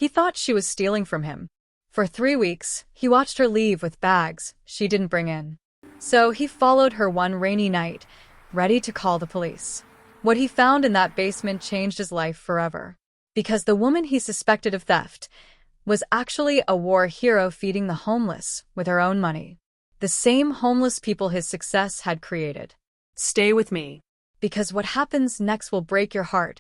He thought she was stealing from him. For 3 weeks, he watched her leave with bags she didn't bring in. So he followed her one rainy night, ready to call the police. What he found in that basement changed his life forever. Because the woman he suspected of theft was actually a war hero feeding the homeless with her own money. The same homeless people his success had created. Stay with me. Because what happens next will break your heart,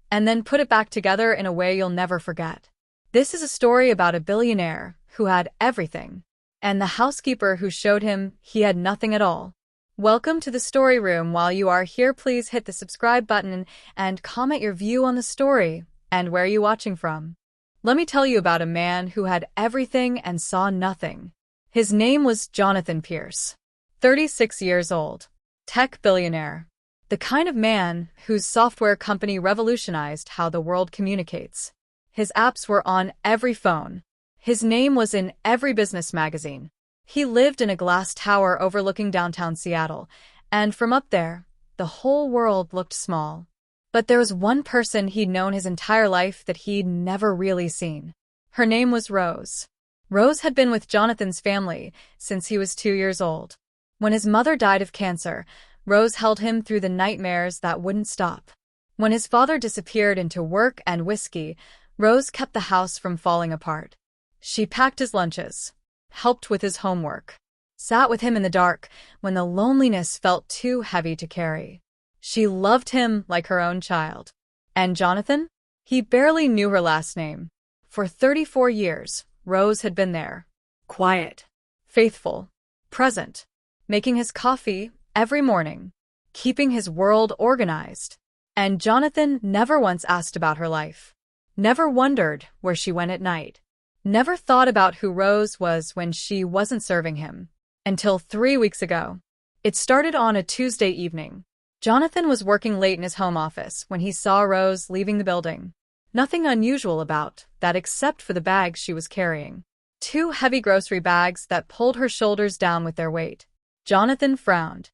and then put it back together in a way you'll never forget. This is a story about a billionaire who had everything, and the housekeeper who showed him he had nothing at all. Welcome to the story room. While you are here, please hit the subscribe button and comment your view on the story and where you're watching from. Let me tell you about a man who had everything and saw nothing. His name was Jonathan Pierce, 36 years old, tech billionaire. The kind of man whose software company revolutionized how the world communicates. His apps were on every phone. His name was in every business magazine. He lived in a glass tower overlooking downtown Seattle, and from up there, the whole world looked small. But there was one person he'd known his entire life that he'd never really seen. Her name was Rose. Rose had been with Jonathan's family since he was 2 years old. When his mother died of cancer, Rose held him through the nightmares that wouldn't stop. When his father disappeared into work and whiskey, Rose kept the house from falling apart. She packed his lunches, helped with his homework, sat with him in the dark when the loneliness felt too heavy to carry. She loved him like her own child. And Jonathan? He barely knew her last name. For 34 years, Rose had been there. Quiet, faithful, present, making his coffee every morning, keeping his world organized. And Jonathan never once asked about her life. Never wondered where she went at night. Never thought about who Rose was when she wasn't serving him. Until 3 weeks ago. It started on a Tuesday evening. Jonathan was working late in his home office when he saw Rose leaving the building. Nothing unusual about that except for the bags she was carrying. 2 heavy grocery bags that pulled her shoulders down with their weight. Jonathan frowned.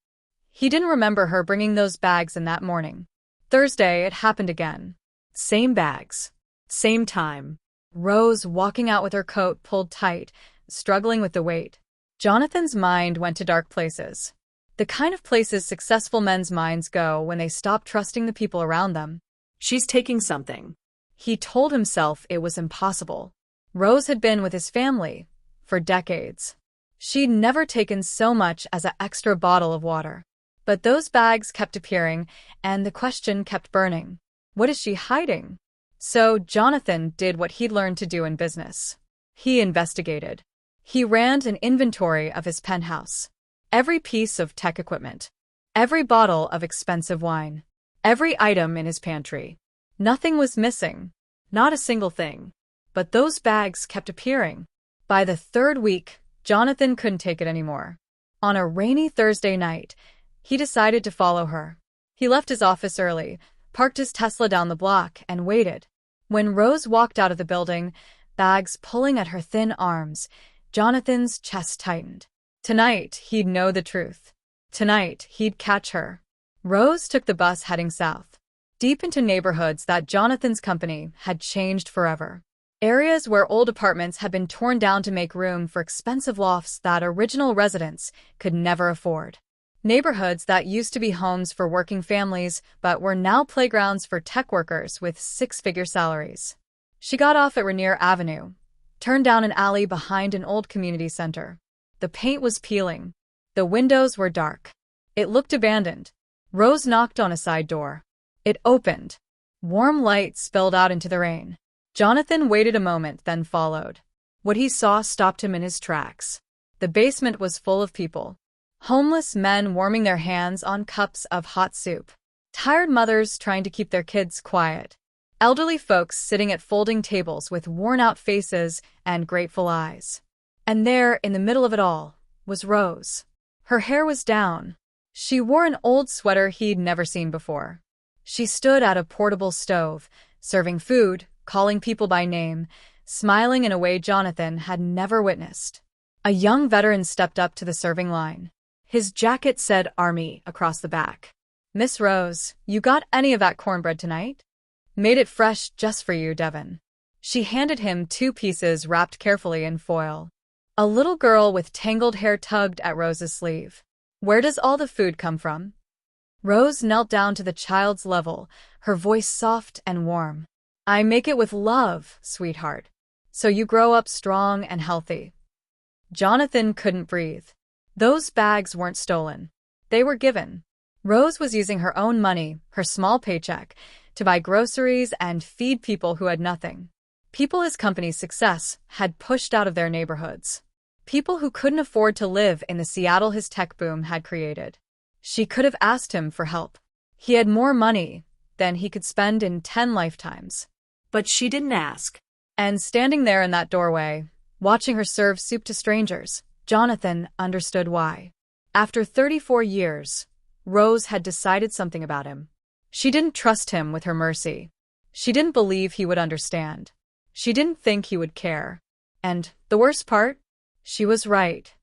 He didn't remember her bringing those bags in that morning. Thursday, it happened again. Same bags. Same time. Rose walking out with her coat pulled tight, struggling with the weight. Jonathan's mind went to dark places. The kind of places successful men's minds go when they stop trusting the people around them. She's taking something. He told himself it was impossible. Rose had been with his family for decades. She'd never taken so much as an extra bottle of water. But those bags kept appearing, and the question kept burning. What is she hiding? So Jonathan did what he'd learned to do in business. He investigated. He ran an inventory of his penthouse. Every piece of tech equipment. Every bottle of expensive wine. Every item in his pantry. Nothing was missing. Not a single thing. But those bags kept appearing. By the 3rd week, Jonathan couldn't take it anymore. On a rainy Thursday night, he decided to follow her. He left his office early, parked his Tesla down the block, and waited. When Rose walked out of the building, bags pulling at her thin arms, Jonathan's chest tightened. Tonight, he'd know the truth. Tonight, he'd catch her. Rose took the bus heading south, deep into neighborhoods that Jonathan's company had changed forever. Areas where old apartments had been torn down to make room for expensive lofts that original residents could never afford. Neighborhoods that used to be homes for working families but were now playgrounds for tech workers with 6-figure salaries. She got off at Rainier Avenue, turned down an alley behind an old community center. The paint was peeling. The windows were dark. It looked abandoned. Rose knocked on a side door. It opened. Warm light spilled out into the rain. Jonathan waited a moment, then followed. What he saw stopped him in his tracks. The basement was full of people. Homeless men warming their hands on cups of hot soup. Tired mothers trying to keep their kids quiet. Elderly folks sitting at folding tables with worn-out faces and grateful eyes. And there, in the middle of it all, was Rose. Her hair was down. She wore an old sweater he'd never seen before. She stood at a portable stove, serving food, calling people by name, smiling in a way Jonathan had never witnessed. A young veteran stepped up to the serving line. His jacket said Army across the back. "Miss Rose, you got any of that cornbread tonight? Made it fresh just for you, Devin." She handed him 2 pieces wrapped carefully in foil. A little girl with tangled hair tugged at Rose's sleeve. "Where does all the food come from?" Rose knelt down to the child's level, her voice soft and warm. "I make it with love, sweetheart. So you grow up strong and healthy." Jonathan couldn't breathe. Those bags weren't stolen. They were given. Rose was using her own money, her small paycheck, to buy groceries and feed people who had nothing. People his company's success had pushed out of their neighborhoods. People who couldn't afford to live in the Seattle his tech boom had created. She could have asked him for help. He had more money than he could spend in 10 lifetimes. But she didn't ask. And standing there in that doorway, watching her serve soup to strangers, Jonathan understood why. After 34 years, Rose had decided something about him. She didn't trust him with her mercy. She didn't believe he would understand. She didn't think he would care. And the worst part? She was right.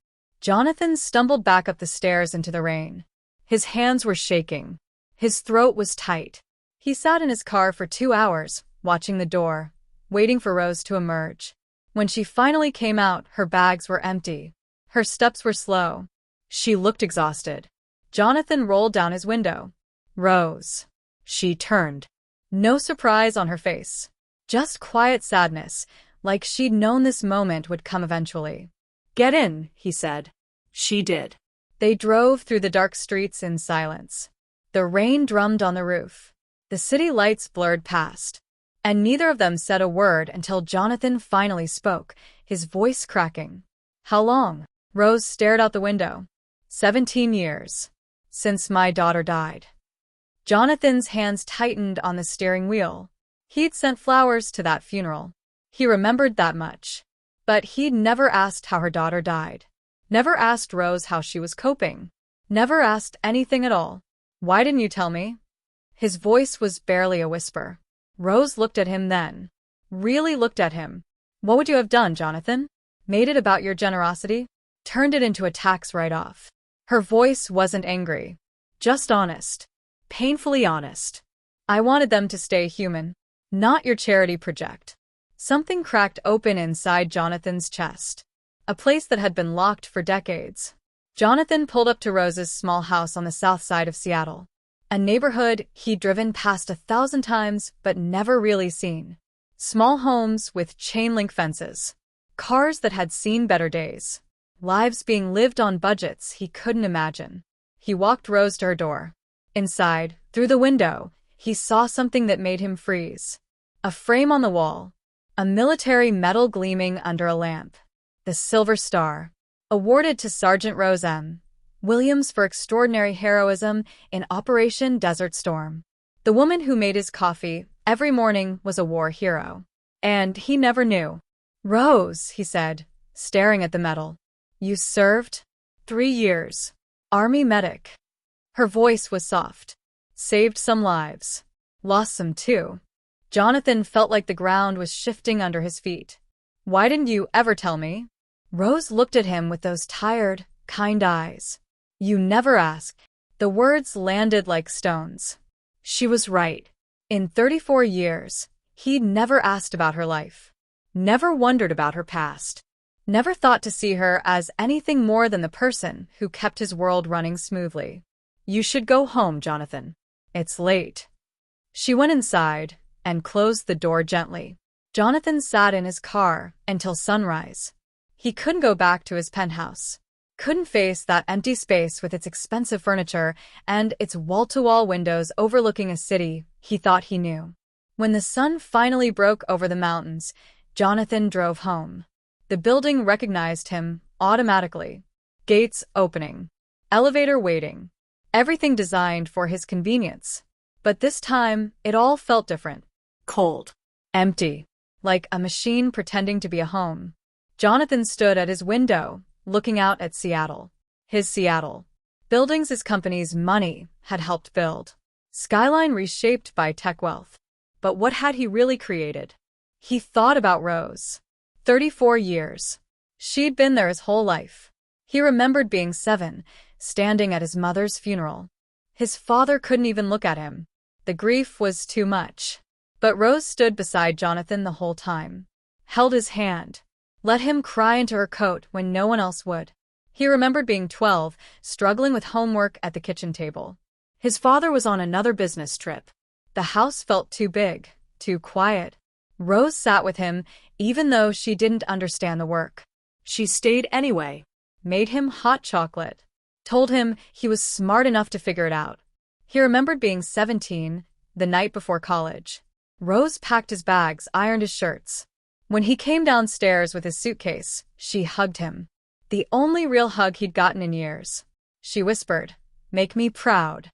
Jonathan stumbled back up the stairs into the rain. His hands were shaking. His throat was tight. He sat in his car for 2 hours, watching the door, waiting for Rose to emerge. When she finally came out, her bags were empty. Her steps were slow. She looked exhausted. Jonathan rolled down his window. "Rose." She turned. No surprise on her face. Just quiet sadness, like she'd known this moment would come eventually. "Get in," he said. She did. They drove through the dark streets in silence. The rain drummed on the roof. The city lights blurred past. And neither of them said a word until Jonathan finally spoke, his voice cracking. "How long?" Rose stared out the window. 17 years. Since my daughter died." Jonathan's hands tightened on the steering wheel. He'd sent flowers to that funeral. He remembered that much. But he'd never asked how her daughter died. Never asked Rose how she was coping. Never asked anything at all. "Why didn't you tell me?" His voice was barely a whisper. Rose looked at him then. Really looked at him. "What would you have done, Jonathan? Made it about your generosity? Turned it into a tax write-off?" Her voice wasn't angry. Just honest. Painfully honest. "I wanted them to stay human. Not your charity project." Something cracked open inside Jonathan's chest. A place that had been locked for decades. Jonathan pulled up to Rose's small house on the south side of Seattle. A neighborhood he'd driven past 1,000 times but never really seen. Small homes with chain-link fences. Cars that had seen better days. Lives being lived on budgets he couldn't imagine. He walked Rose to her door. Inside, through the window, he saw something that made him freeze. A frame on the wall. A military medal gleaming under a lamp. The Silver Star. Awarded to Sergeant Rose M. Williams for extraordinary heroism in Operation Desert Storm. The woman who made his coffee every morning was a war hero. And he never knew. "Rose," he said, staring at the medal. "You served? 3 years. Army medic." Her voice was soft. "Saved some lives. Lost some too." Jonathan felt like the ground was shifting under his feet. "Why didn't you ever tell me?" Rose looked at him with those tired, kind eyes. "You never asked." The words landed like stones. She was right. In 34 years, he'd never asked about her life. Never wondered about her past. Never thought to see her as anything more than the person who kept his world running smoothly. "You should go home, Jonathan. It's late." She went inside and closed the door gently. Jonathan sat in his car until sunrise. He couldn't go back to his penthouse. Couldn't face that empty space with its expensive furniture and its wall-to-wall windows overlooking a city he thought he knew. When the sun finally broke over the mountains, Jonathan drove home. The building recognized him automatically. Gates opening. Elevator waiting. Everything designed for his convenience. But this time, it all felt different. Cold. Empty. Like a machine pretending to be a home. Jonathan stood at his window, looking out at Seattle. His Seattle. Buildings his company's money had helped build. Skyline reshaped by tech wealth. But what had he really created? He thought about Rose. 34 years. She'd been there his whole life. He remembered being 7, standing at his mother's funeral. His father couldn't even look at him. The grief was too much. But Rose stood beside Jonathan the whole time, held his hand, let him cry into her coat when no one else would. He remembered being 12, struggling with homework at the kitchen table. His father was on another business trip. The house felt too big, too quiet. Rose sat with him, even though she didn't understand the work. She stayed anyway. Made him hot chocolate. Told him he was smart enough to figure it out. He remembered being 17, the night before college. Rose packed his bags, ironed his shirts. When he came downstairs with his suitcase, she hugged him. The only real hug he'd gotten in years. She whispered, "Make me proud."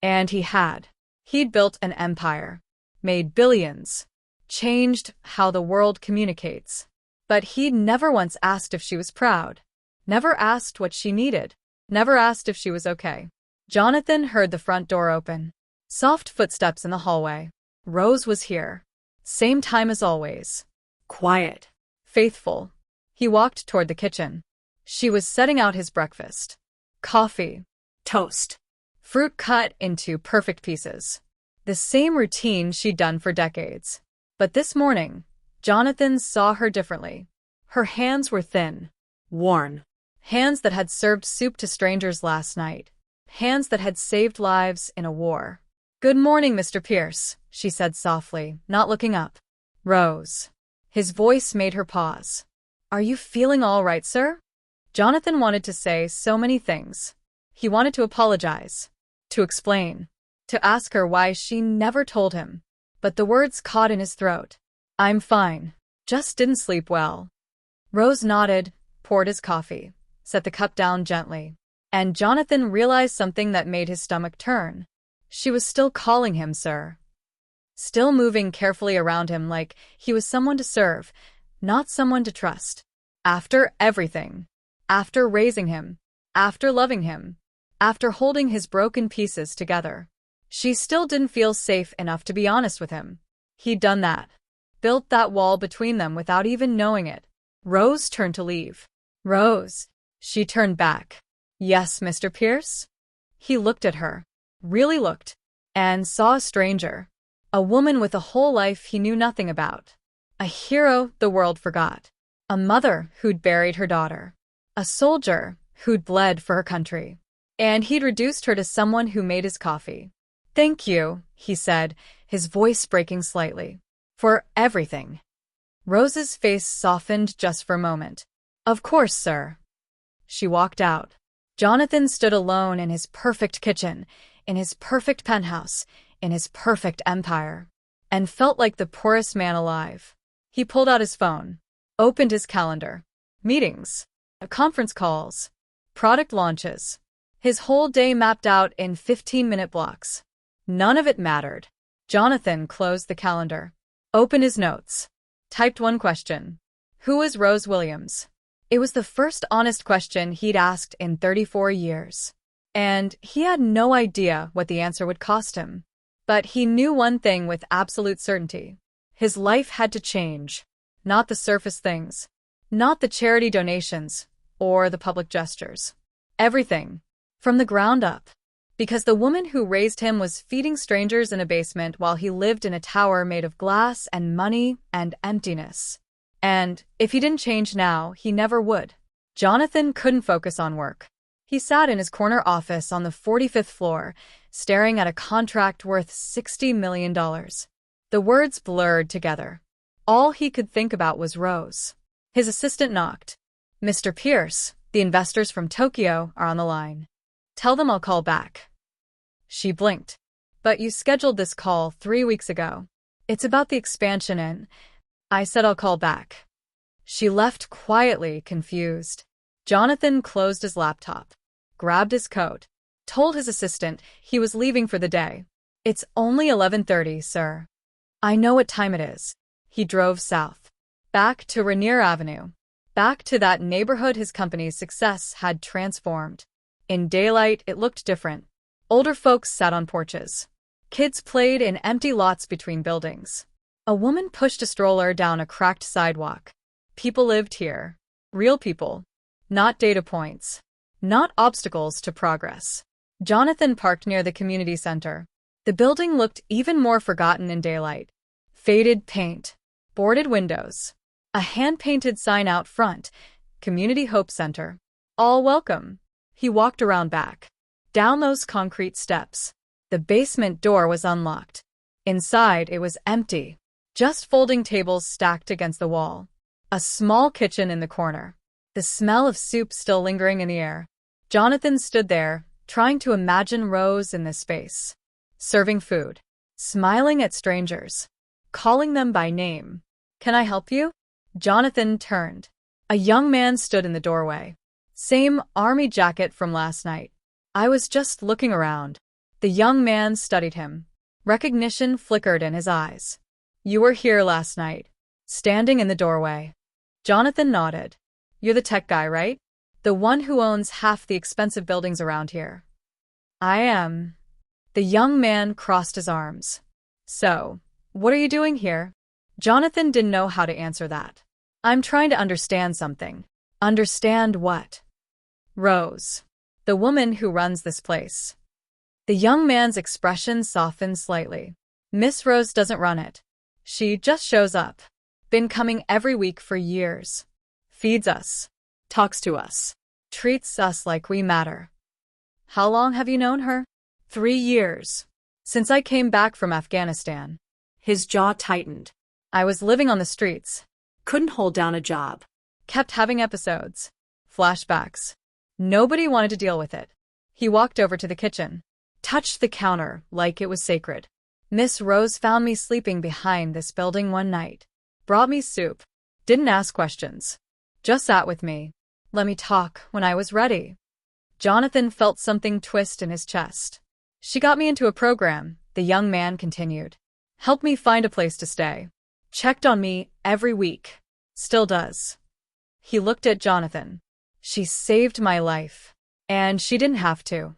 And he had. He'd built an empire. Made billions. Changed how the world communicates. But he'd never once asked if she was proud. Never asked what she needed. Never asked if she was okay. Jonathan heard the front door open. Soft footsteps in the hallway. Rose was here. Same time as always. Quiet. Faithful. He walked toward the kitchen. She was setting out his breakfast. Coffee. Toast. Fruit cut into perfect pieces. The same routine she'd done for decades. But this morning, Jonathan saw her differently. Her hands were thin. Worn. Hands that had served soup to strangers last night. Hands that had saved lives in a war. "Good morning, Mr. Pierce," she said softly, not looking up. "Rose." His voice made her pause. "Are you feeling all right, sir?" Jonathan wanted to say so many things. He wanted to apologize. To explain. To ask her why she never told him. But the words caught in his throat. "I'm fine. Just didn't sleep well." Rose nodded, poured his coffee, set the cup down gently. And Jonathan realized something that made his stomach turn. She was still calling him sir. Still moving carefully around him like he was someone to serve, not someone to trust. After everything. After raising him. After loving him. After holding his broken pieces together. She still didn't feel safe enough to be honest with him. He'd done that. Built that wall between them without even knowing it. Rose turned to leave. "Rose." She turned back. "Yes, Mr. Pierce?" He looked at her. Really looked. And saw a stranger. A woman with a whole life he knew nothing about. A hero the world forgot. A mother who'd buried her daughter. A soldier who'd bled for her country. And he'd reduced her to someone who made his coffee. "Thank you," he said, his voice breaking slightly. "For everything." Rose's face softened just for a moment. "Of course, sir." She walked out. Jonathan stood alone in his perfect kitchen, in his perfect penthouse, in his perfect empire, and felt like the poorest man alive. He pulled out his phone, opened his calendar. Meetings, conference calls, product launches. His whole day mapped out in 15-minute blocks. None of it mattered. Jonathan closed the calendar, opened his notes, typed one question. Who is Rose Williams? It was the first honest question he'd asked in 34 years. And he had no idea what the answer would cost him. But he knew one thing with absolute certainty. His life had to change. Not the surface things. Not the charity donations or the public gestures. Everything. From the ground up. Because the woman who raised him was feeding strangers in a basement while he lived in a tower made of glass and money and emptiness. And if he didn't change now, he never would. Jonathan couldn't focus on work. He sat in his corner office on the 45th floor, staring at a contract worth $60 million. The words blurred together. All he could think about was Rose. His assistant knocked. "Mr. Pierce, the investors from Tokyo are on the line. Tell them I'll call back." She blinked. "But you scheduled this call 3 weeks ago. It's about the expansion and I said I'll call back." She left quietly, confused. Jonathan closed his laptop, grabbed his coat, told his assistant he was leaving for the day. "It's only 11:30, sir." "I know what time it is." He drove south. Back to Rainier Avenue. Back to that neighborhood his company's success had transformed. In daylight, it looked different. Older folks sat on porches. Kids played in empty lots between buildings. A woman pushed a stroller down a cracked sidewalk. People lived here. Real people. Not data points. Not obstacles to progress. Jonathan parked near the community center. The building looked even more forgotten in daylight. Faded paint, boarded windows, a hand-painted sign out front, Community Hope Center. All welcome. He walked around back. Down those concrete steps. The basement door was unlocked. Inside, it was empty. Just folding tables stacked against the wall. A small kitchen in the corner. The smell of soup still lingering in the air. Jonathan stood there, trying to imagine Rose in this space. Serving food. Smiling at strangers. Calling them by name. Can I help you? Jonathan turned. A young man stood in the doorway. Same army jacket from last night. I was just looking around. The young man studied him. Recognition flickered in his eyes. You were here last night. Standing in the doorway. Jonathan nodded. You're the tech guy, right? The one who owns half the expensive buildings around here. I am. The young man crossed his arms. So, what are you doing here? Jonathan didn't know how to answer that. I'm trying to understand something. Understand what? Rose. The woman who runs this place. The young man's expression softened slightly. Miss Rose doesn't run it. She just shows up. Been coming every week for years. Feeds us. Talks to us. Treats us like we matter. How long have you known her? 3 years. Since I came back from Afghanistan. His jaw tightened. I was living on the streets. Couldn't hold down a job. Kept having episodes. Flashbacks. Nobody wanted to deal with it. He walked over to the kitchen. Touched the counter like it was sacred. Miss Rose found me sleeping behind this building one night. Brought me soup. Didn't ask questions. Just sat with me. Let me talk when I was ready. Jonathan felt something twist in his chest. She got me into a program, the young man continued. Helped me find a place to stay. Checked on me every week. Still does. He looked at Jonathan. She saved my life. And she didn't have to.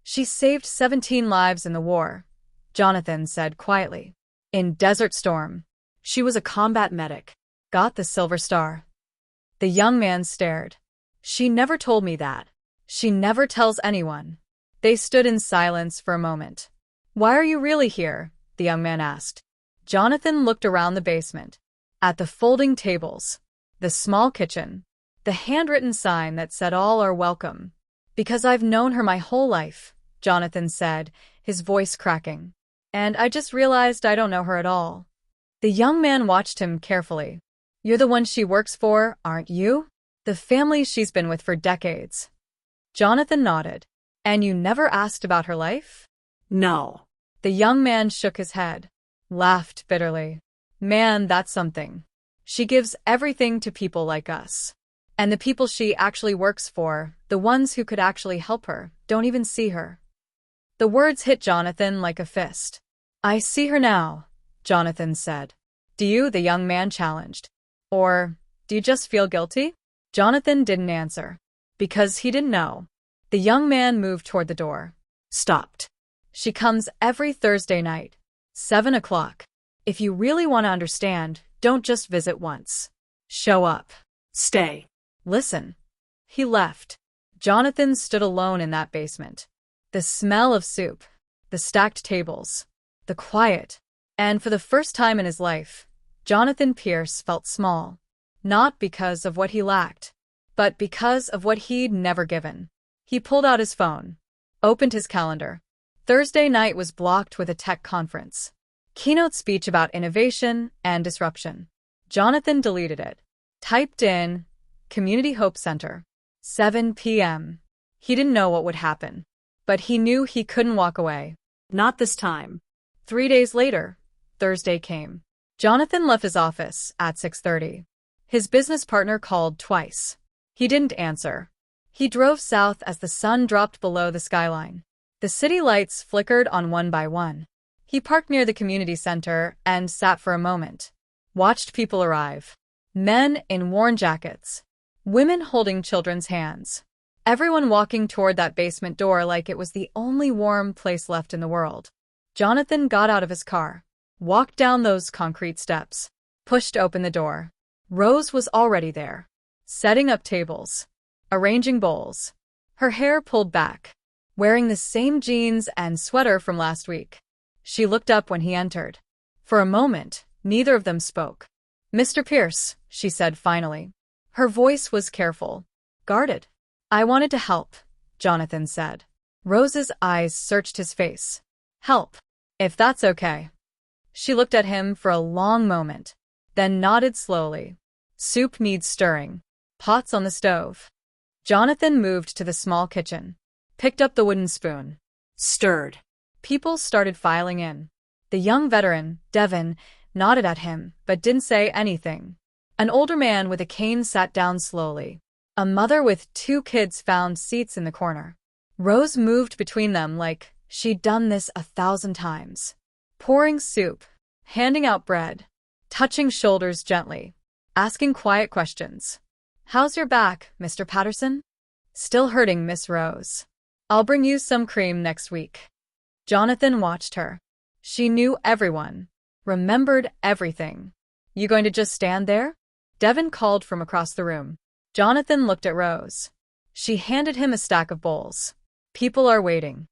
She saved 17 lives in the war, Jonathan said quietly. In Desert Storm. She was a combat medic. Got the Silver Star. The young man stared. She never told me that. She never tells anyone. They stood in silence for a moment. Why are you really here? The young man asked. Jonathan looked around the basement. At the folding tables. The small kitchen. The handwritten sign that said all are welcome. Because I've known her my whole life, Jonathan said, his voice cracking. And I just realized I don't know her at all. The young man watched him carefully. You're the one she works for, aren't you? The family she's been with for decades. Jonathan nodded. And you never asked about her life? No. The young man shook his head. Laughed bitterly. Man, that's something. She gives everything to people like us. And the people she actually works for, the ones who could actually help her, don't even see her. The words hit Jonathan like a fist. I see her now, Jonathan said. Do you? The young man challenged. Or, do you just feel guilty? Jonathan didn't answer. Because he didn't know. The young man moved toward the door. Stopped. She comes every Thursday night. 7 o'clock. If you really want to understand, don't just visit once. Show up. Stay. Listen. He left. Jonathan stood alone in that basement. The smell of soup. The stacked tables. The quiet. And for the first time in his life, Jonathan Pierce felt small. Not because of what he lacked, but because of what he'd never given. He pulled out his phone. Opened his calendar. Thursday night was blocked with a tech conference. Keynote speech about innovation and disruption. Jonathan deleted it. Typed in, Community Hope Center. 7 p.m. He didn't know what would happen. But he knew he couldn't walk away. Not this time. 3 days later, Thursday came. Jonathan left his office at 6:30. His business partner called twice. He didn't answer. He drove south as the sun dropped below the skyline. The city lights flickered on one by one. He parked near the community center and sat for a moment. Watched people arrive. Men in worn jackets. Women holding children's hands. Everyone walking toward that basement door like it was the only warm place left in the world. Jonathan got out of his car. Walked down those concrete steps. Pushed open the door. Rose was already there. Setting up tables. Arranging bowls. Her hair pulled back. Wearing the same jeans and sweater from last week. She looked up when he entered. For a moment, Neither of them spoke. "Mr. Pierce," she said finally. Her voice was careful, guarded. "I wanted to help," Jonathan said. Rose's eyes searched his face. "Help, if that's okay." She looked at him for a long moment, then nodded slowly. Soup needs stirring. Pots on the stove. Jonathan moved to the small kitchen, picked up the wooden spoon. Stirred. People started filing in. The young veteran, Devon, nodded at him but didn't say anything. An older man with a cane sat down slowly. A mother with 2 kids found seats in the corner. Rose moved between them like she'd done this 1,000 times. Pouring soup, handing out bread, touching shoulders gently, asking quiet questions. "How's your back, Mr. Patterson?" "Still hurting, Miss Rose. I'll bring you some cream next week." Jonathan watched her. She knew everyone, remembered everything. "You going to just stand there?" Devon called from across the room. Jonathan looked at Rose. She handed him a stack of bowls. "People are waiting."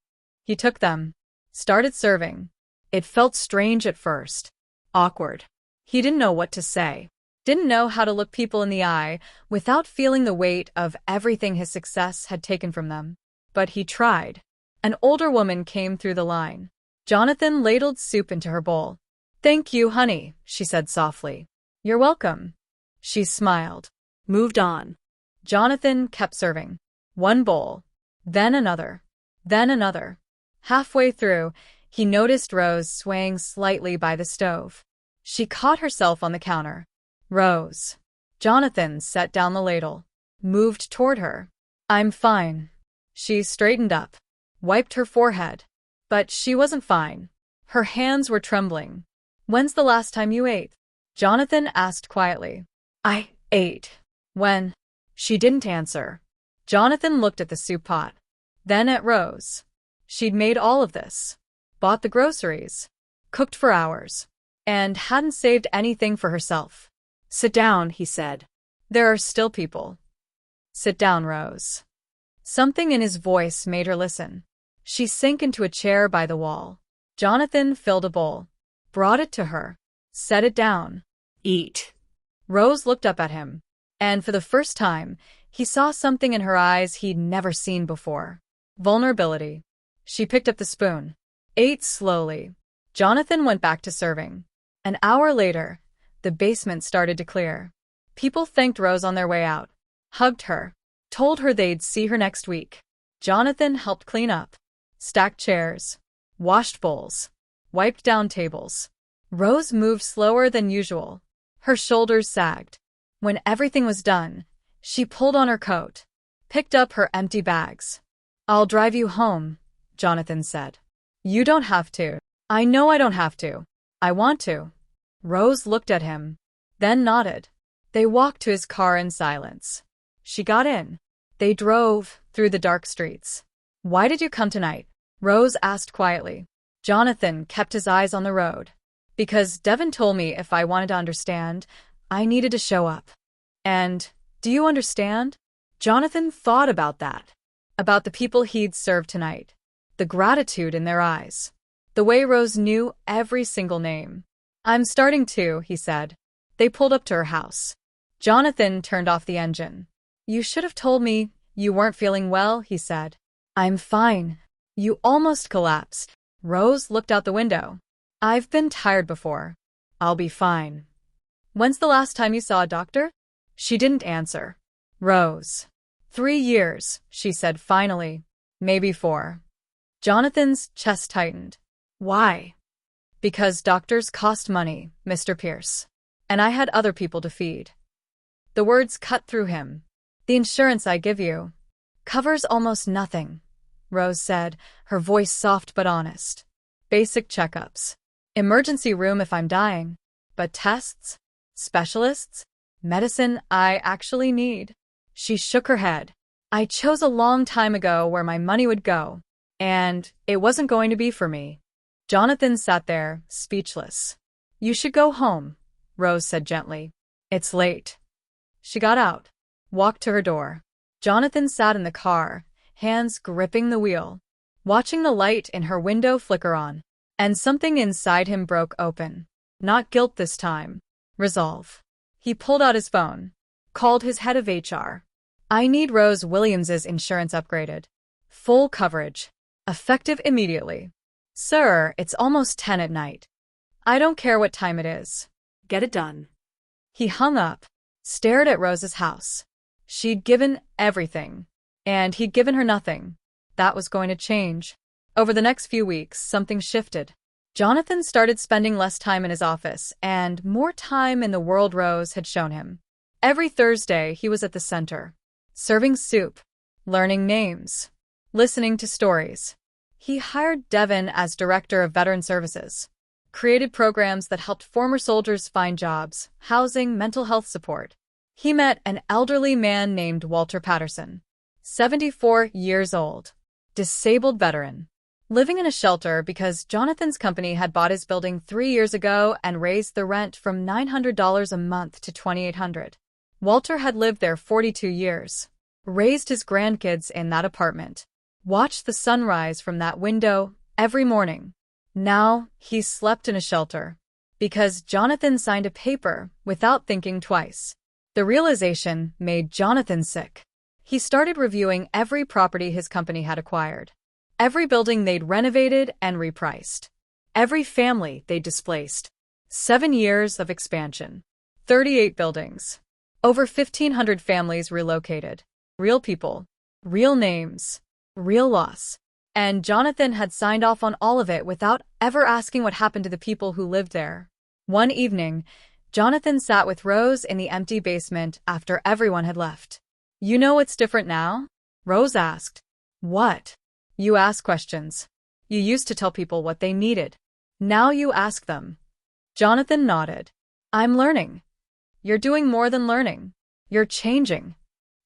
He took them, started serving. It felt strange at first. Awkward. He didn't know what to say. Didn't know how to look people in the eye without feeling the weight of everything his success had taken from them. But he tried. An older woman came through the line. Jonathan ladled soup into her bowl. "Thank you, honey," she said softly. "You're welcome." She smiled. Moved on. Jonathan kept serving. One bowl, then another, then another. Halfway through, he noticed Rose swaying slightly by the stove. She caught herself on the counter. "Rose." Jonathan set down the ladle, moved toward her. "I'm fine." She straightened up, wiped her forehead. But she wasn't fine. Her hands were trembling. "When's the last time you ate?" Jonathan asked quietly. "I ate." "When?" She didn't answer. Jonathan looked at the soup pot, then at Rose. She'd made all of this, bought the groceries, cooked for hours, and hadn't saved anything for herself. "Sit down," he said. "There are still people." "Sit down, Rose." Something in his voice made her listen. She sank into a chair by the wall. Jonathan filled a bowl, brought it to her, set it down. "Eat." Rose looked up at him, and for the first time, he saw something in her eyes he'd never seen before. Vulnerability. She picked up the spoon, ate slowly. Jonathan went back to serving. An hour later, the basement started to clear. People thanked Rose on their way out, hugged her, told her they'd see her next week. Jonathan helped clean up, stacked chairs, washed bowls, wiped down tables. Rose moved slower than usual. Her shoulders sagged. When everything was done, she pulled on her coat, picked up her empty bags. "I'll drive you home," Jonathan said. "You don't have to." "I know I don't have to. I want to." Rose looked at him, then nodded. They walked to his car in silence. She got in. They drove through the dark streets. "Why did you come tonight?" Rose asked quietly. Jonathan kept his eyes on the road. "Because Devon told me if I wanted to understand, I needed to show up." "And, do you understand?" Jonathan thought about that. About the people he'd served tonight. The gratitude in their eyes. The way Rose knew every single name. "I'm starting to," he said. They pulled up to her house. Jonathan turned off the engine. "You should have told me you weren't feeling well," he said. "I'm fine." "You almost collapsed." Rose looked out the window. "I've been tired before. I'll be fine." "When's the last time you saw a doctor?" She didn't answer. "Rose." 3 years, she said finally. "Maybe 4. Jonathan's chest tightened. "Why?" "Because doctors cost money, Mr. Pierce. And I had other people to feed." The words cut through him. "The insurance I give you covers almost nothing," Rose said, her voice soft but honest. "Basic checkups. Emergency room if I'm dying. But tests? Specialists? Medicine I actually need." She shook her head. "I chose a long time ago where my money would go. And it wasn't going to be for me." Jonathan sat there, speechless. "You should go home," Rose said gently. "It's late." She got out, walked to her door. Jonathan sat in the car, hands gripping the wheel, watching the light in her window flicker on. And something inside him broke open. Not guilt this time. Resolve. He pulled out his phone. Called his head of HR. I need Rose Williams's insurance upgraded. Full coverage. Effective immediately. Sir, it's almost 10 at night. I don't care what time it is. Get it done. He hung up, stared at Rose's house. She'd given everything, and he'd given her nothing. That was going to change. Over the next few weeks, something shifted. Jonathan started spending less time in his office and more time in the world Rose had shown him. Every Thursday, he was at the center, serving soup, learning names, listening to stories. He hired Devin as director of veteran services, created programs that helped former soldiers find jobs, housing, mental health support. He met an elderly man named Walter Patterson, 74 years old, disabled veteran, living in a shelter because Jonathan's company had bought his building 3 years ago and raised the rent from $900 a month to $2,800. Walter had lived there 42 years, raised his grandkids in that apartment, watched the sunrise from that window every morning. Now, he slept in a shelter because Jonathan signed a paper without thinking twice. The realization made Jonathan sick. He started reviewing every property his company had acquired, every building they'd renovated and repriced, every family they'd displaced. 7 years of expansion, 38 buildings, over 1,500 families relocated, real people, real names, real loss. And Jonathan had signed off on all of it without ever asking what happened to the people who lived there. One evening, Jonathan sat with Rose in the empty basement after everyone had left. You know what's different now? Rose asked. What? You ask questions. You used to tell people what they needed. Now you ask them. Jonathan nodded. I'm learning. You're doing more than learning. You're changing.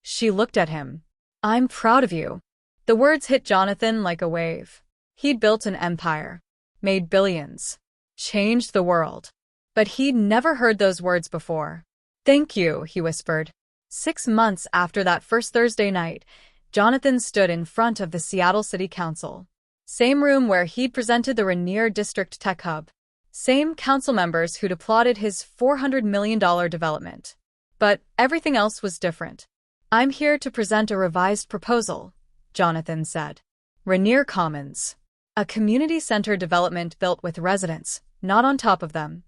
She looked at him. I'm proud of you. The words hit Jonathan like a wave. He'd built an empire, made billions, changed the world. But he'd never heard those words before. Thank you, he whispered. 6 months after that first Thursday night, Jonathan stood in front of the Seattle City Council. Same room where he'd presented the Rainier District Tech Hub. Same council members who'd applauded his $400 million development. But everything else was different. I'm here to present a revised proposal, Jonathan said. Rainier Commons. A community center development built with residents, not on top of them.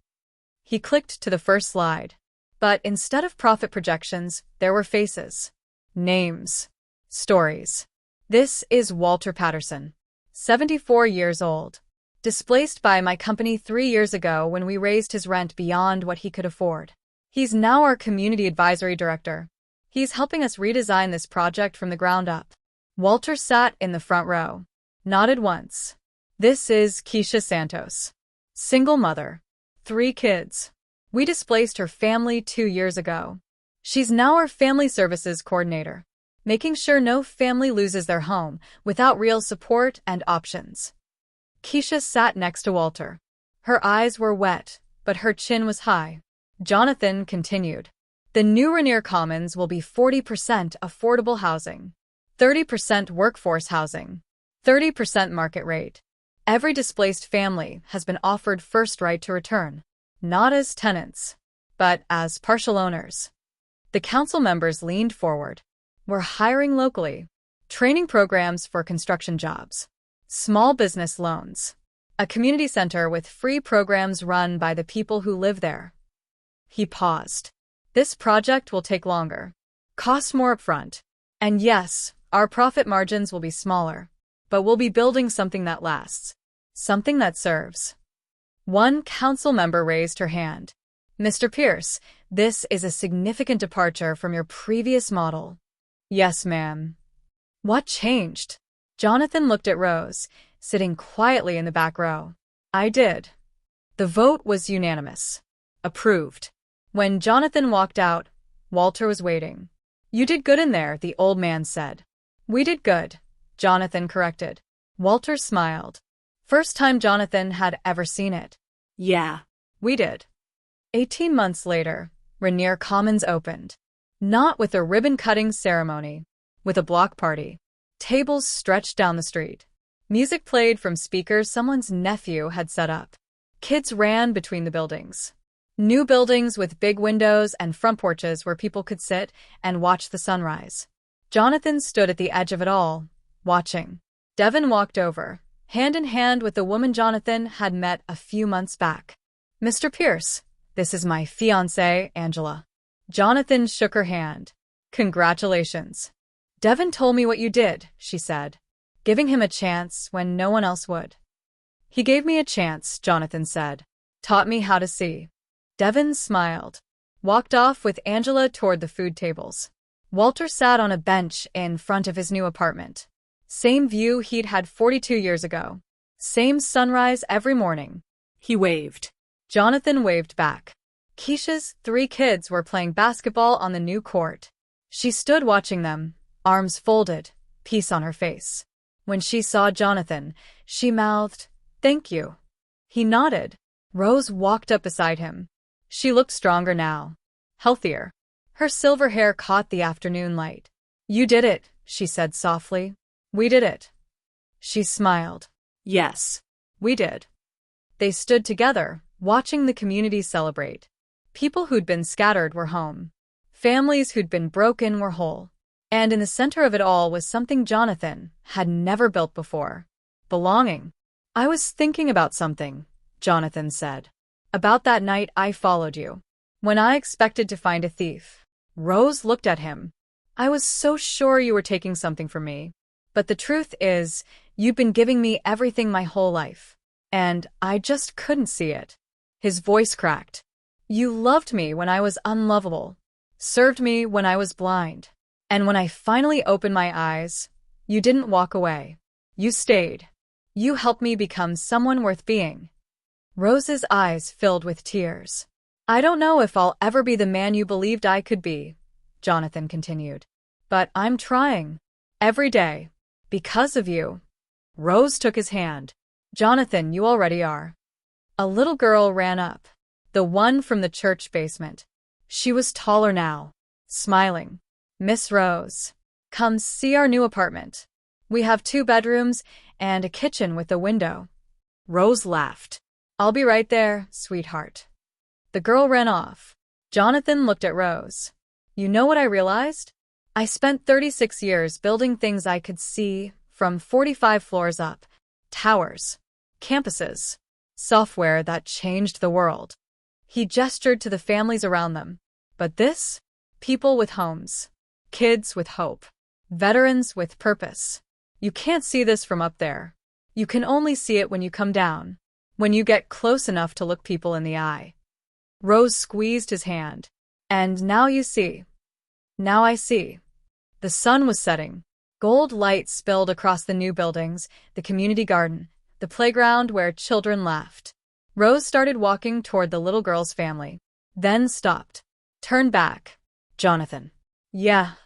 He clicked to the first slide. But instead of profit projections, there were faces. Names. Stories. This is Walter Patterson, 74 years old. Displaced by my company 3 years ago when we raised his rent beyond what he could afford. He's now our community advisory director. He's helping us redesign this project from the ground up. Walter sat in the front row. Nodded once. This is Keisha Santos. Single mother. 3 kids. We displaced her family 2 years ago. She's now our family services coordinator, making sure no family loses their home without real support and options. Keisha sat next to Walter. Her eyes were wet, but her chin was high. Jonathan continued. The new Rainier Commons will be 40% affordable housing, 30% workforce housing, 30% market rate. Every displaced family has been offered first right to return, not as tenants, but as partial owners. The council members leaned forward. We're hiring locally, training programs for construction jobs, small business loans, a community center with free programs run by the people who live there. He paused. This project will take longer, cost more upfront, and yes, our profit margins will be smaller, but we'll be building something that lasts, something that serves. One council member raised her hand. Mr. Pierce, this is a significant departure from your previous model. Yes, ma'am. What changed? Jonathan looked at Rose, sitting quietly in the back row. I did. The vote was unanimous. Approved. When Jonathan walked out, Walter was waiting. You did good in there, the old man said. We did good, Jonathan corrected. Walter smiled. First time Jonathan had ever seen it. Yeah. We did. 18 months later, Rainier Commons opened. Not with a ribbon-cutting ceremony, with a block party. Tables stretched down the street. Music played from speakers someone's nephew had set up. Kids ran between the buildings. New buildings with big windows and front porches where people could sit and watch the sunrise. Jonathan stood at the edge of it all, watching. Devin walked over, hand in hand with the woman Jonathan had met a few months back. "Mr. Pierce, this is my fiancée, Angela." Jonathan shook her hand. "Congratulations." "Devin told me what you did," she said, giving him a chance when no one else would. "He gave me a chance," Jonathan said. "Taught me how to see." Devin smiled, walked off with Angela toward the food tables. Walter sat on a bench in front of his new apartment. Same view he'd had 42 years ago. Same sunrise every morning. He waved. Jonathan waved back. Keisha's 3 kids were playing basketball on the new court. She stood watching them, arms folded, peace on her face. When she saw Jonathan, she mouthed, "Thank you." He nodded. Rose walked up beside him. She looked stronger now, healthier. Her silver hair caught the afternoon light. "You did it," she said softly. "We did it." She smiled. "Yes, "We did." They stood together, watching the community celebrate. People who'd been scattered were home. Families who'd been broken were whole. And in the center of it all was something Jonathan had never built before. Belonging. "I was thinking about something," Jonathan said. "About that night I followed you. When I expected to find a thief." Rose looked at him. "I was so sure you were taking something from me. But the truth is, you've been giving me everything my whole life. And I just couldn't see it." His voice cracked. "You loved me when I was unlovable. Served me when I was blind. And when I finally opened my eyes, you didn't walk away. You stayed. You helped me become someone worth being." Rose's eyes filled with tears. "I don't know if I'll ever be the man you believed I could be," Jonathan continued. "But I'm trying. Every day. Because of you." Rose took his hand. "Jonathan, you already are." A little girl ran up. The one from the church basement. She was taller now, smiling. "Miss Rose, come see our new apartment. We have 2 bedrooms and a kitchen with a window." Rose laughed. "I'll be right there, sweetheart." The girl ran off. Jonathan looked at Rose. "You know what I realized? I spent 36 years building things I could see from 45 floors up. Towers. Campuses. Software that changed the world." He gestured to the families around them. "But this? People with homes. Kids with hope. Veterans with purpose. You can't see this from up there. You can only see it when you come down. When you get close enough to look people in the eye." Rose squeezed his hand. "And now you see." "Now I see." The sun was setting. Gold light spilled across the new buildings, the community garden, the playground where children laughed. Rose started walking toward the little girl's family. Then stopped. "Turn back, Jonathan." "Yeah.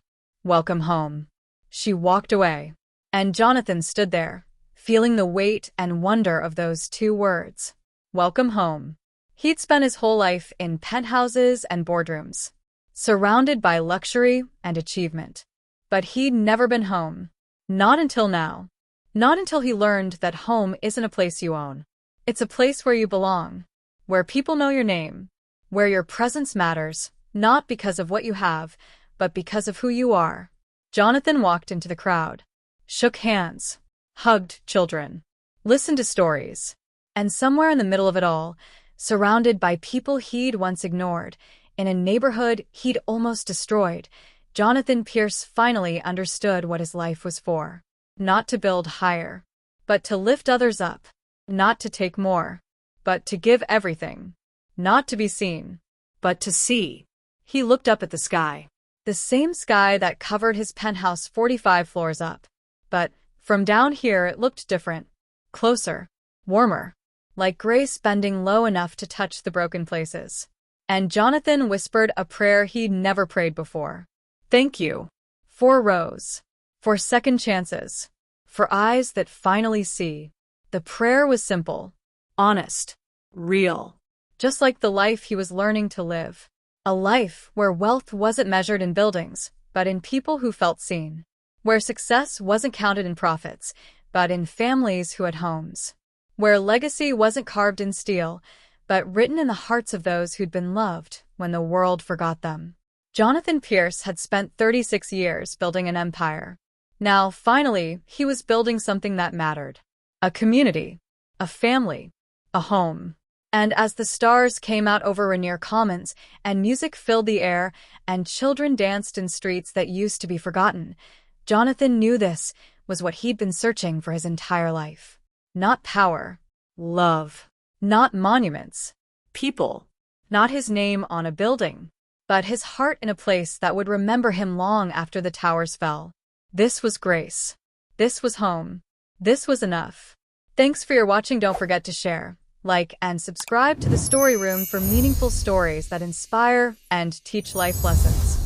Welcome home." She walked away. And Jonathan stood there, feeling the weight and wonder of those 2 words. Welcome home. He'd spent his whole life in penthouses and boardrooms, surrounded by luxury and achievement. But he'd never been home. Not until now. Not until he learned that home isn't a place you own. It's a place where you belong, where people know your name, where your presence matters, not because of what you have, but because of who you are. Jonathan walked into the crowd, shook hands, hugged children, listened to stories, and somewhere in the middle of it all, surrounded by people he'd once ignored, in a neighborhood he'd almost destroyed, Jonathan Pierce finally understood what his life was for. Not to build higher, but to lift others up. Not to take more, but to give everything. Not to be seen, but to see. He looked up at the sky. The same sky that covered his penthouse 45 floors up. But from down here it looked different. Closer. Warmer. Like grace bending low enough to touch the broken places. And Jonathan whispered a prayer he'd never prayed before. "Thank you. For Rose. For second chances. For eyes that finally see." The prayer was simple, honest, real. Just like the life he was learning to live. A life where wealth wasn't measured in buildings, but in people who felt seen. Where success wasn't counted in profits, but in families who had homes. where legacy wasn't carved in steel, but written in the hearts of those who'd been loved when the world forgot them. Jonathan Pierce had spent 36 years building an empire. Now, finally, he was building something that mattered. A community, a family, a home. And as the stars came out over Rainier Commons, and music filled the air, and children danced in streets that used to be forgotten, Jonathan knew this was what he'd been searching for his entire life. Not power, Love. not monuments, People. not his name on a building, but his heart in a place that would remember him long after the towers fell. This was grace. This was home. This was enough. Thanks for your watching. Don't forget to share, like, and subscribe to the Story Room for meaningful stories that inspire and teach life lessons.